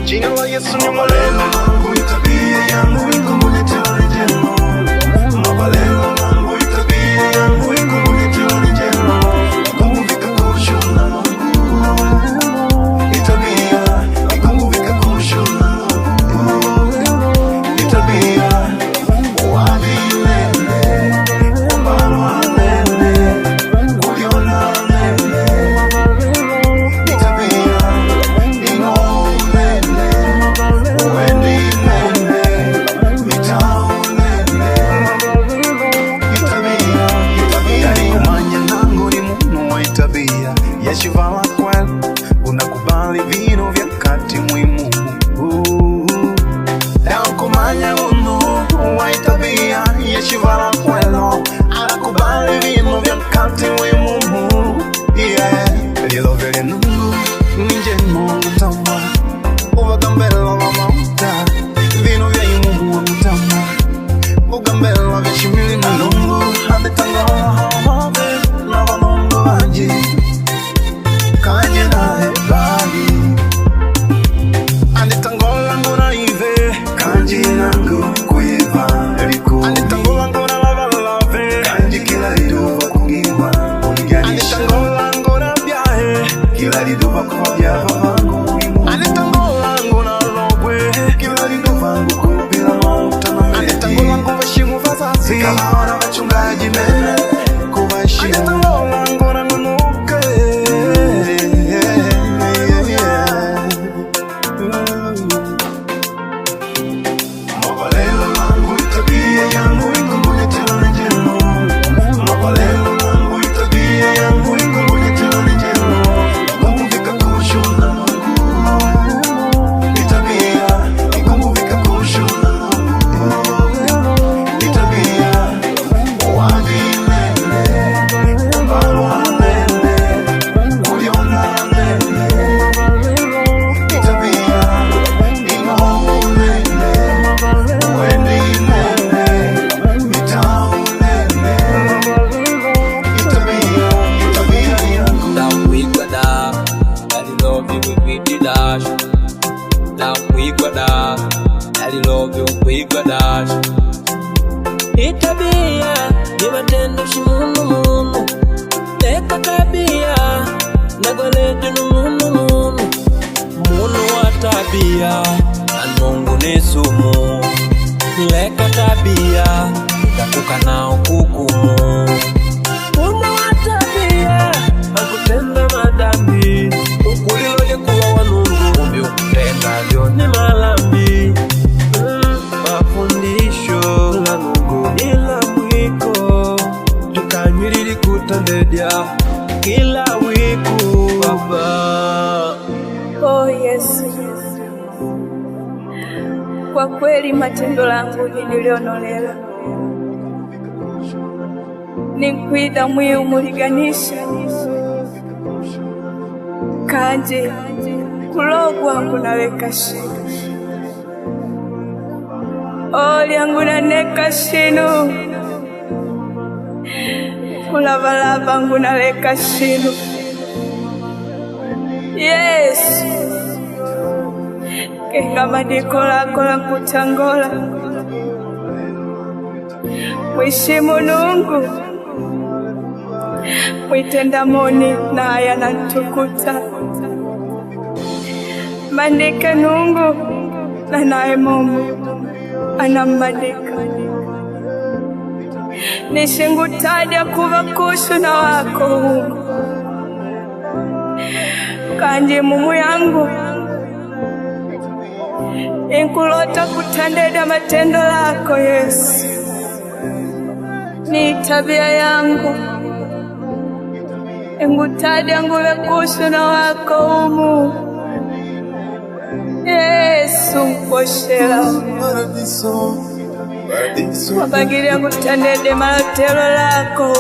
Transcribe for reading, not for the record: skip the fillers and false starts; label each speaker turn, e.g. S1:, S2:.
S1: jina la Yesu ni maneno yangu, tabia yangu iko mwenyewe njema. Mabaleno yangu, tabia yangu iko mwenyewe njema. Kumvika kushona itabia, kumvika kushona itabia. Wabilele kubalwa lele kuliona lele itabia. Inolele uendi lele mitao lele itabia. Itabia ikumanya nangu ni muno wa itabia. Yeshivala kweli unakubali vino vya kati muhimu. Kumanya uno wa itabia. Yeshivala kwelo anakubali vino vya kati muhimu. Yeah, lilo vile nungu ninje mutama uvagambela wa mauta vino vya imungu wa mutama ugambela vya shimili na nungu hadetangola hamave na vanungu vaji kanye na hebali andetangola nguna ive kanji nangu kuiva liku andetangola nguna lava lave kanji kila liduva kungiwa andetangola nguna vyahe kila liduva kwa vyava vangu andetangola nguna logwe kila liduva vangu kupila mauta na meji andetangola nguva shimu vazazi kama wachungaji mene kuva shimu andetangola nguna ngunuke mabalelo langu itabia yangu iko mwenyewe njema. Mabalelo langu itabia yangu iko mwenyewe njema. Kumvika kushona itabia, kumvika kushona itabia. Wabilele kubalwa lele kuliona lele itabia. Inolele uendi lele mitao lele itabia. Itabia yangu
S2: Down we go down, I love you when we did dash. Down we go down, I love you we go dash. Itabia ni matendo shimunu munu, leka tabia nagwaletu numunu munu. Munu wa tabia anungu ni sumu, leka tabia itakuka na ukukumu. Munu wa tabia akutenda madambi, ukulilo likuwa wanungu umbi ukutenda vyo ni malambi. Mafundisho la Mungu ila mwiko, tukanyirili kutandedia kila wiku baba.
S3: Oh Yesu, kwa kweli matendo langu nilionolela ninkwida mwiu muliganisha kanje kulogwa ngunaweka shinu olyangu naneka shinu kulavalava ngunaweka shinu. Yesu, kenga madiko lako la kutangola mwishimu nungu mwitenda moni na aya nantukuta mandike nungu na nae momu anamadika nishingutaja kuva kushu na wako humu kanje mumu yangu inkulota kutandeda matendo lako Yesu. Ni tabia yangu ingutaja ngule kushu na wako humu Yesu mposhela wabagiri ya kutandede malotelo lako